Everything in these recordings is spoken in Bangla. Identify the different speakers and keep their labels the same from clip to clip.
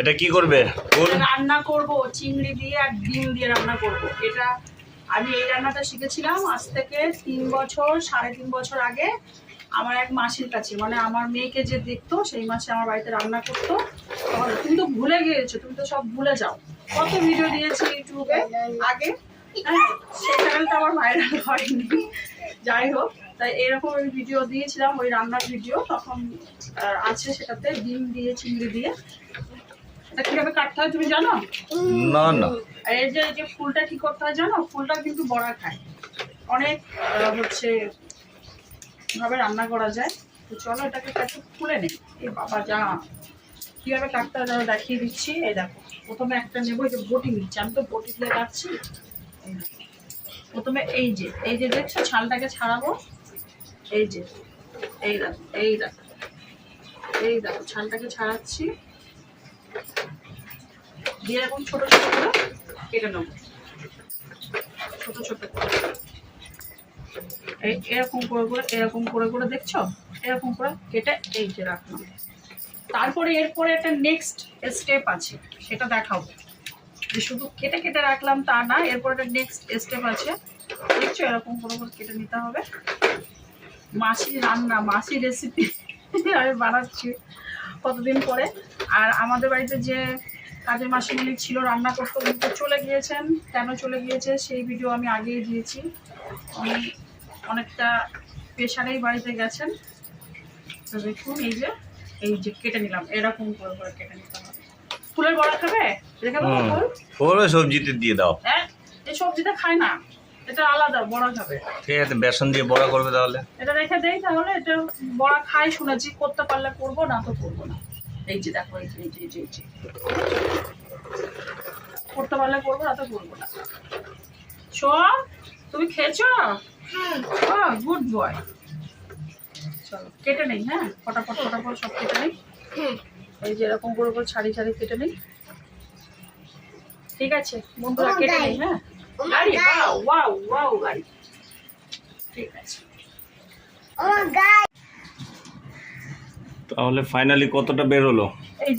Speaker 1: এটা কি করবে?
Speaker 2: রান্না করব চিংড়ি দিয়ে আর ডিম দিয়ে রান্না করব। এটা আমি এই রান্নাটা শিখেছিলাম আজ থেকে 3 বছর 3.5 বছর আগে আমার এক মাসির কাছে, মানে আমার মেয়েকে যে দেখতো সেই মাসে আমার বাড়িতে রান্না করতো। তুমি তো ভুলে গিয়েছো, তুমি তো সব ভুলে যাও। কত ভিডিও দিয়েছি ইউটিউবে আগে, সেই চ্যানেলটা আমার ভাইরাল হয়নি। যাই হোক, তাই এরকম আমি ভিডিও দিয়েছিলাম, ওই রান্নার ভিডিও তখন আছে, সেটাতে ডিম দিয়ে চিংড়ি দিয়ে। এটা কিভাবে কাটতে হয় তুমি জানো?
Speaker 1: না না,
Speaker 2: এই যে ফুলটা কি করতে হয় জানো? ফুলটা কিন্তু বড়া খায়, অনেক হচ্ছে ভাবে রান্না করা যায়। তো চলো এটাকে একটু খুলে নেই। এই বাবা যা কিভাবে কাটতে হয় যেন দেখিয়ে দিচ্ছি। এই দেখো, প্রথমে একটা নেবো, এই যে বটি নিচ্ছি, আমি তো বটি দিয়ে কাটছি। প্রথমে এই যে দেখছো ছালটাকে ছাড়াবো। এই যে এই দেখো এই দেখো ছালটাকে ছাড়াচ্ছি, দিয়ে এখন ছোট ছোট করে কেটে নেবো, ছোট ছোট করে এরকম করে দেখছো, এরকম করে কেটে এই যে রাখলাম। তারপরে এরপরে একটা নেক্সট স্টেপ আছে, সেটা দেখাবো। যে শুধু কেটে কেটে রাখলাম তা না, এরপর একটা নেক্সট স্টেপ আছে। দেখছো এরকম করে কেটে নিতে হবে। মাসির রান্না, মাসির রেসিপি আমি বানাচ্ছি কতদিন পরে। আর আমাদের বাড়িতে যে কাজের মাসিমণি ছিল রান্না করতে, উনি তো চলে গিয়েছেন। কেন চলে গিয়েছে সেই ভিডিও আমি আগেই দিয়েছি। উনি অনেকটা প্রেশারেই বাড়িতে গেছেন। তো দেখুন এই যে কেটে নিলাম, এরকম করে কেটে নিতে হবে। ফুলের বড়া খাবে? রেখে দেবো ফুল?
Speaker 1: ফুল সবজিতে দিয়ে দাও।
Speaker 2: হ্যাঁ, এই সবজিটা খায় না, এটা আলাদা বড়া খাবে।
Speaker 1: ঠিক আছে, বেসন দিয়ে বড়া করবে তাহলে।
Speaker 2: এটা রেখে দেই তাহলে। এটা বড়া খায় শুনেছি, করতে পারলে করবো, না তো করবো না। এই যে দেখো, এই যে করতে পারলে করবো, না তো করবো না। শোন, তুমি খেয়েছো? হ্যাঁ, গুড বয়। চলো কেটে নেই। হ্যাঁ, ফটাফট সব কেটে নেই। এই যে এরকম করে ছাড়ি কেটে নেই। ঠিক আছে বন্ধুরা, কেটে নেই। হ্যাঁ, গাড়ি, ওয়াও গাড়ি। ঠিক আছে,
Speaker 1: তাহলে ফাইনালি কতটা বের হলো?
Speaker 2: এই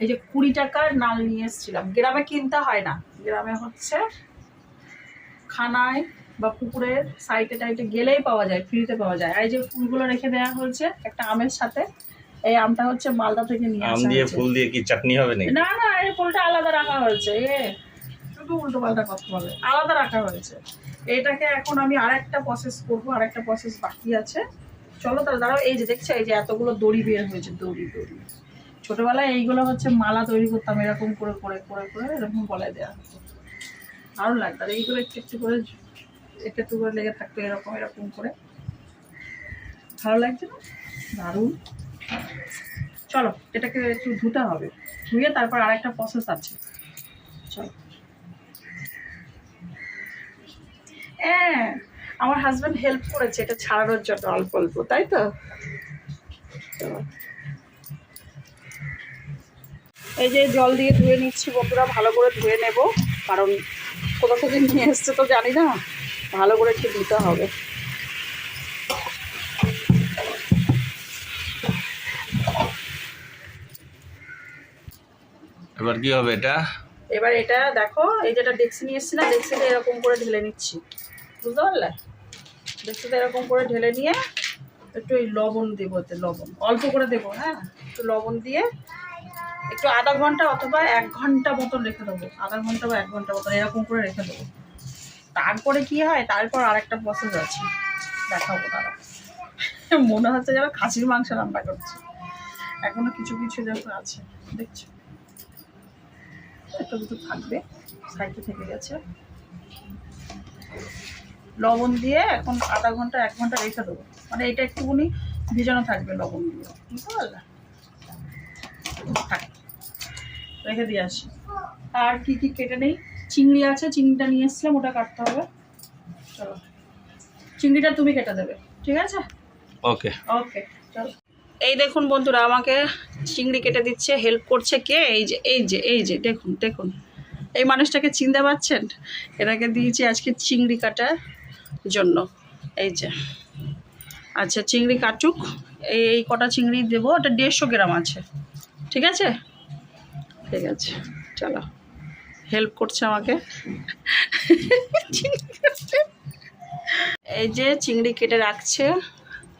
Speaker 2: যে 20 টাকার নাল নিয়ে এসেছিলাম। গ্রামে কিনতে হয় না, গ্রামে হচ্ছে খানায় বা পুকুরের সাইডে টাইডে গেলেই পাওয়া যায়, ফ্রিতে পাওয়া যায়। আর এই যে ফুলগুলো রেখে দেওয়া হয়েছে একটা আমের সাথে। এই আমটা হচ্ছে মালদা থেকে নিয়ে আসা হয়েছে।
Speaker 1: আম দিয়ে ফুল দিয়ে কি চাটনি হবে নাকি?
Speaker 2: না, এই ফুলটা আলাদা রাখা হয়েছে। শুধু উল্টো পাল্টা কথা বলে, আলাদা রাখা হয়েছে। এটাকে এখন আমি আরেকটা প্রসেস করবো, আরেকটা প্রসেস বাকি আছে। চলো তাহলে দাঁড়াও। এই যে দেখছো, এই যে এতগুলো দড়ি বের হয়েছে, দড়ি। ছোটবেলায় এইগুলো হচ্ছে মালা তৈরি করতাম, এরকম করে এরকম গলায় দেওয়া হতো, ভালো লাগতো। আর এইগুলো একটু করে লেগে থাকতো, এরকম করে ভালো লাগছে না? দারুণ। চলো এটাকে একটু ধুতে হবে, ধুয়ে তারপর আরেকটা প্রসেস আছে। চলো। হ্যাঁ, আমার হাজব্যান্ড হেল্প করেছে এটা ছাড়ানোর জন্য, অল্প তাই তো। এই যে জল দিয়ে ধুয়ে নিচ্ছি বন্ধুরা, ভালো করে ধুয়ে নেব, কারণ কোথা থেকে নিয়ে এসছে তো জানি না, ভালো করে একটু ধুতে হবে।
Speaker 1: এবার কি হবে এটা?
Speaker 2: এবার এটা দেখো, এই যেটা ডেক্সি নিয়ে এসছি না, ডেক্সিতে এরকম করে ঢেলে নিচ্ছি, বুঝতে পারলে? ডেক্সিতে এরকম করে ঢেলে নিয়ে একটু এই লবণ দেবো, এতে লবণ অল্প করে দেবো। হ্যাঁ, একটু লবণ দিয়ে একটু আধা ঘন্টা অথবা 1 ঘন্টা মতন রেখে দেবো। আধা ঘন্টা বা 1 ঘন্টা মতন এরকম করে রেখে দেবো। তারপরে কি হয়, তারপর আরেকটা প্রসেস আছে, দেখাবো। তারা মনে হচ্ছে যেন খাসির মাংস রান্না করছে, এখনো কিছু যখন আছে দেখছো, একটু থাকবে, সাইডে থেকে গেছে। লবণ দিয়ে এখন আধা ঘন্টা 1 ঘন্টা রেখে দেবো, মানে এটা একটুখানি ভিজানো থাকবে লবণ দিয়ে, বুঝতে পারলে? রেখে দিয়ে আসি। আর কি কেটে নেই, চিংড়ি আছে, চিংড়িটা নিয়ে এসছিলাম, ওটা কাটতে হবে। চলো, চিংড়িটা তুমি কেটে দেবে, ঠিক আছে? ওকে, চলো। এই দেখুন বন্ধুরা, আমাকে চিংড়ি কেটে দিচ্ছে, হেল্প করছে কে? এই যে দেখুন এই মানুষটাকে চিনতে পারছেন? এটাকে দিয়েছি আজকে চিংড়ি কাটার জন্য। এই যে, আচ্ছা চিংড়ি কাটুক। এই কটা চিংড়ি দেবো, ওটা 150 গ্রাম আছে। ঠিক আছে, ঠিক আছে, চলো। হেল্প করছে আমাকে। এই যে চিংড়ি কেটে রাখছে,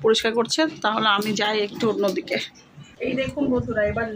Speaker 2: পরিষ্কার করছে, তাহলে আমি যাই একটু অন্যদিকে। এই দেখুন বন্ধুরা, এবার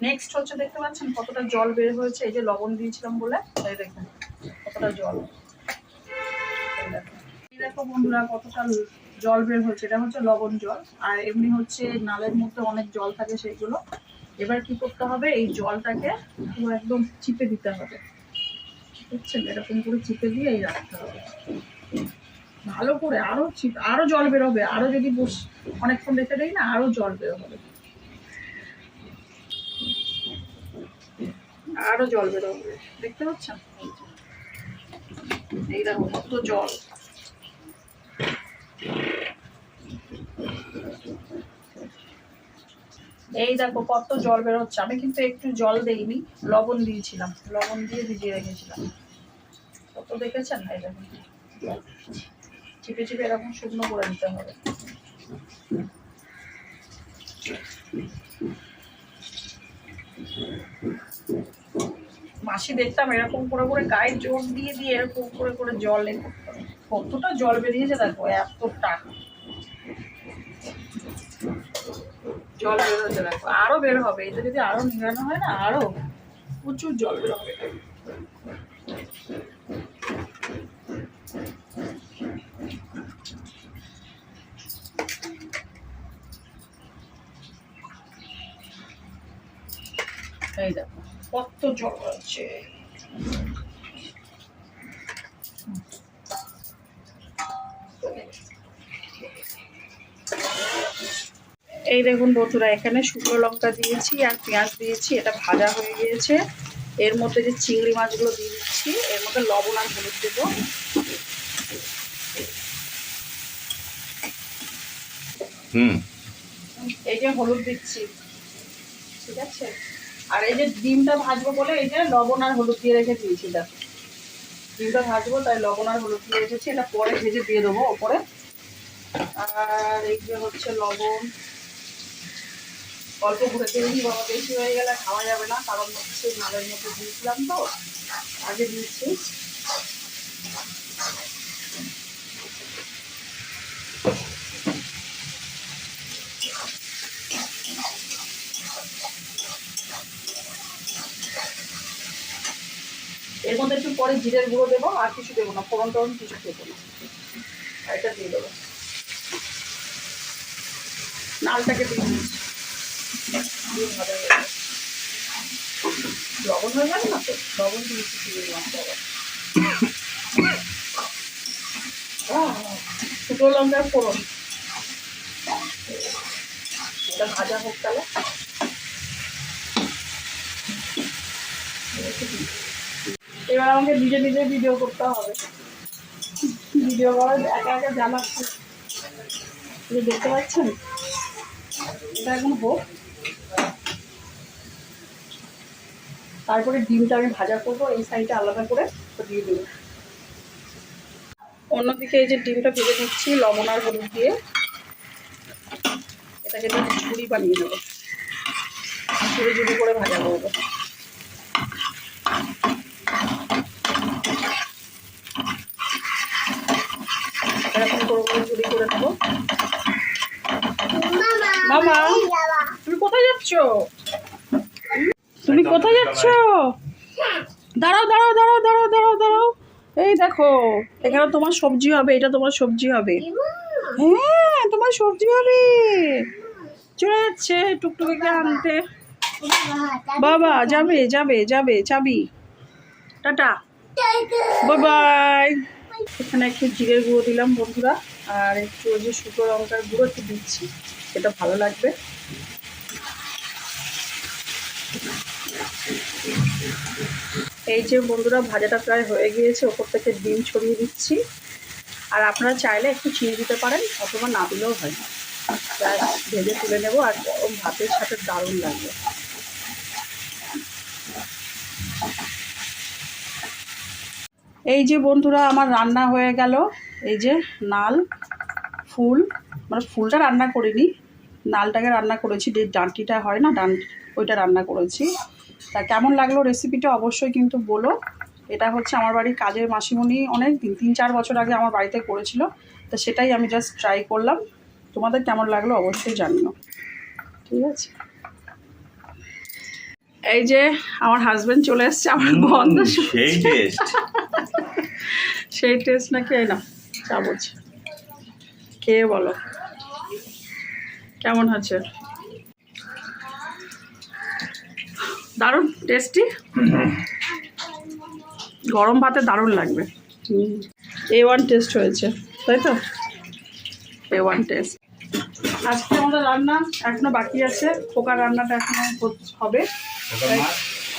Speaker 2: নেক্সট হচ্ছে, দেখতে পাচ্ছেন কতটা জল বের হয়েছে, এই যে লবণ দিয়েছিলাম বলে। এই দেখুন কতটা জল, এই দেখো বন্ধুরা কতটা জল বের হচ্ছে, এটা হচ্ছে লবণ জল। আর এমনি হচ্ছে নালের মধ্যে অনেক জল থাকে সেইগুলো। এবার কি করতে হবে, এই জলটাকে পুরো একদম চিপে দিতে হবে, বুঝছেন? এরকম করে চিপে দিয়ে এই রাখতে হবে ভালো করে। আরো জল বেরোবে, আরো যদি অনেকক্ষণ রেখে দেয় না, আরো জল বেরোবে, আরো জল বেরোবে, দেখতে পাচ্ছেন? এই দেখো কত জল। এই দেখো কত জল বেরোচ্ছে। আমি কিন্তু একটু জল দেইনি, লবণ দিয়েছিলাম, লবণ দিয়ে ভিজিয়ে রেখেছিলাম। কত দেখেছেন? এই দেখুন চিপে চিপে এরকম শুকনো করে দিতে হবে। মাসি দেখতাম এরকম করে করে গায়ে জোর দিয়ে দিয়ে এরকম করে করে জল কতটা জল বেরিয়েছে দেখো, এতটা জল বের হচ্ছে দেখো, আরো বের হবে। এটা যদি আরো নিগানো হয় না, আরো প্রচুর জল বের হবে। এই দেখো কত জল হচ্ছে। এই দেখুন বন্ধুরা, এখানে শুকনো লঙ্কা দিয়েছি আর পেঁয়াজ দিয়েছি, এটা ভাজা হয়ে গিয়েছে। এর মধ্যে যে চিংড়ি মাছগুলো দিয়ে দিচ্ছি, এর মধ্যে লবণ আর হলুদ দেবো। এই যে হলুদ দিচ্ছি, ঠিক আছে। আর এই যে ডিমটা ভাজবো বলে এই যে লবণ আর হলুদ দিয়ে রেখে দিয়েছি, দেখো ডিমটা ভাজবো তাই লবণ আর হলুদ দিয়ে রেখেছি, এটা পরে ভেজে দিয়ে দেবো ওপরে। আর এই যে হচ্ছে লবণ, অল্প ঘুরে দিয়েছি বাবা, বেশি হয়ে গেলে খাওয়া যাবে না, কারণ হচ্ছে নালের মধ্যে দিয়েছিলাম তো, আগে দিয়েছি। এর মধ্যে একটু পরে জিরের গুঁড়ো দেবো, আর কিছু দেবো না, ফোড়ন টোড়ন কিছু দেবো না, আর এটা দিয়ে দেবো। নালটাকে দিয়ে দিচ্ছি, দিয়ে ভাজা হয়ে যাবে। লবণ হয়ে যাবে না তো, লবণ দিয়েছি দিয়ে দিলাম আবার। শুকনো লঙ্কার ফোড়ন, এটা ভাজা হোক তাহলে। এবার আমাকে নিজে নিজে ভিডিও করতে হবে, ভিডিও করার একা একা জানাচ্ছি, দেখতে পাচ্ছেন? এটা এখন হোক, তারপরে ডিমটা আমি ভাজা করবো, এই সাইডটা আলাদা করে দিয়ে দেবো। অন্যদিকে এই যে ডিমটা ভেজে দিচ্ছি লবণ আর হলুদ দিয়ে, এটাকে ঝুড়ি বানিয়ে নেবো, ঝুড়ি ঝুড়ি করে ভাজা করবো। এরকম করে ঝুড়ি করে নেবো। মামা তুমি কোথায় যাচ্ছ? তুমি কোথায় যাচ্ছ? দাঁড়াও দাঁড়াও দাঁড়াও দাঁড়াও দাঁড়াও দাঁড়াও, এই দেখো এখানে তোমার সবজি হবে, এটা তোমার সবজি হবে। হ্যাঁ তোমার সবজি হবে, চলে যাচ্ছে টুকটুকিকে আনতে। বাবা যাবে যাবে যাবে, চাবি, টাটা, বাই বাই। এখানে একটু জিরের গুঁড়ো দিলাম বন্ধুরা, আর একটু ওই যে শুকনো লঙ্কার গুঁড়ো একটু দিচ্ছি, এটা ভালো লাগবে। এই যে বন্ধুরা ভাজাটা প্রায় হয়ে গিয়েছে, ওপর থেকে ডিম ছড়িয়ে দিচ্ছি। আর আপনারা চাইলে একটু চিনি দিতে পারেন, অথবা না দিলেও হয়, প্রায় ভেজে তুলে নেবো। আর গরম ভাতের সাথে দারুণ লাগবে। এই যে বন্ধুরা আমার রান্না হয়ে গেল। এই যে নাল ফুল, মানে ফুলটা রান্না করিনি, নালটাকে রান্না করেছি, যে ডাঁটিটা হয় না ওইটা রান্না করেছি। তা কেমন লাগলো রেসিপিটা অবশ্যই কিন্তু বলো। এটা হচ্ছে আমার বাড়ির কাজের মাসিমণি অনেক দিন 3-4 বছর আগে আমার বাড়িতে করেছিল, তো সেটাই আমি জাস্ট ট্রাই করলাম। তোমাদের কেমন লাগলো অবশ্যই জানিও, ঠিক আছে। এই যে আমার হাজবেন্ড চলে এসছে, আমার গন্ধ
Speaker 1: সেই টেস্ট।
Speaker 2: সেই টেস্ট নাকি? এই না চা বলছি, খেয়ে বলো কেমন হচ্ছে। দারুণ টেস্টি, গরম ভাতে দারুণ লাগবে। A1 টেস্ট হয়েছে, তাই তো? A1 test. আজকে আমাদের রান্না এখনো বাকি আছে, ফোকার রান্নাটা এখনো হবে।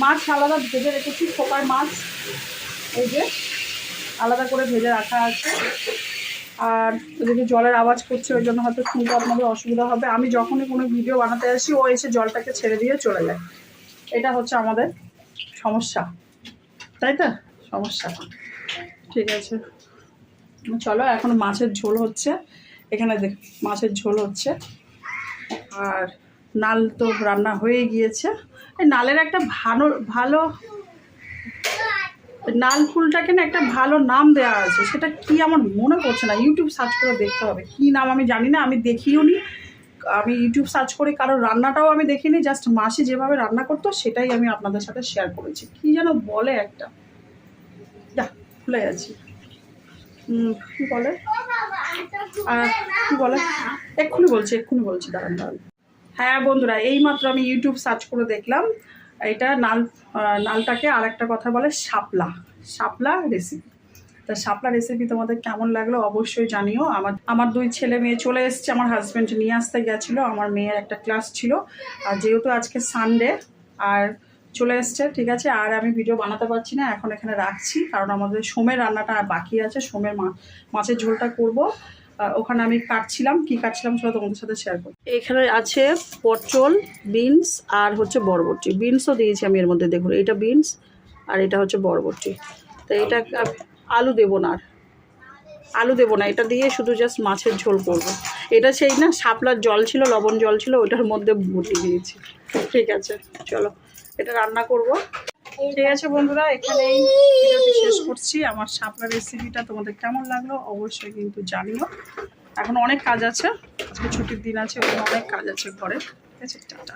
Speaker 2: মাছ আলাদা ভেজে রেখেছি, ফোকার মাছ এই যে আলাদা করে ভেজে রাখা আছে। আর যদি জলের আওয়াজ করছে ওই জন্য হয়তো শুনতে আপনাদের অসুবিধা হবে। আমি যখনই কোনো ভিডিও বানাতে আসি ও এসে জলটাকে ছেড়ে দিয়ে চলে যায়, এটা হচ্ছে আমাদের সমস্যা, তাই তো? সমস্যা। ঠিক আছে, চলো এখন মাছের ঝোল হচ্ছে। এখানে দেখ মাছের ঝোল হচ্ছে, আর নাল তো রান্না হয়ে গিয়েছে। এই নালের একটা ভালো ভালো নাল ফুলটাকে না একটা ভালো নাম দেওয়া আছে, সেটা কি আমার মনে পড়ছে না, ইউটিউব সার্চ করে দেখতে হবে। কি নাম আমি জানি না, আমি দেখিও নি। আমি ইউটিউব সার্চ করে কারোর রান্নাটাও আমি দেখিনি, জাস্ট মাসি যেভাবে রান্না করতো সেটাই আমি আপনাদের সাথে শেয়ার করেছি। কি যেন বলে একটা, ভুলে গেছি। কী বলে কী বলে, এক্ষুনি বলছি, দাঁড়ান। হ্যাঁ বন্ধুরা, এইমাত্র আমি ইউটিউব সার্চ করে দেখলাম, এটা নালটাকে আর একটা কথা বলে শাপলা রেসিপি। তা শাপলা রেসিপি তোমাদের কেমন লাগলো অবশ্যই জানিও। আমার 2 ছেলে মেয়ে চলে এসছে, আমার হাজব্যান্ড নিয়ে আসতে গেছিলো, আমার মেয়ের একটা ক্লাস ছিল, আর যেহেতু আজকে সানডে আর চলে এসছে, ঠিক আছে। আর আমি ভিডিও বানাতে পারছি না, এখন এখানে রাখছি, কারণ আমাদের সোমের রান্নাটা বাকি আছে। সোমের মাছের ঝোলটা করব, ওখানে আমি কাটছিলাম সেটা তোমাদের সাথে শেয়ার করব। এখানে আছে পটল, বিনস আর হচ্ছে বরবটি। বিনসও দিয়েছি আমি এর মধ্যে, দেখুন এটা বিনস আর এটা হচ্ছে বরবটি। তো এটা আলু দেবো না, এটা দিয়ে শুধু জাস্ট মাছের ঝোল করব। এটা সেই না শাপলার জল ছিল, লবণ জল ছিল, ওটার মধ্যে বটিয়ে দিয়েছি। ঠিক আছে, চলো এটা রান্না করব। ঠিক আছে বন্ধুরা, এখানেই ভিডিওটি শেষ করছি। আমার শাপলা রেসিপিটা তোমাদের কেমন লাগলো অবশ্যই কিন্তু জানিও। এখন অনেক কাজ আছে, আজকে ছুটির দিন আছে, অনেক কাজ আছে ঘরে। ঠিক আছে, টাটা।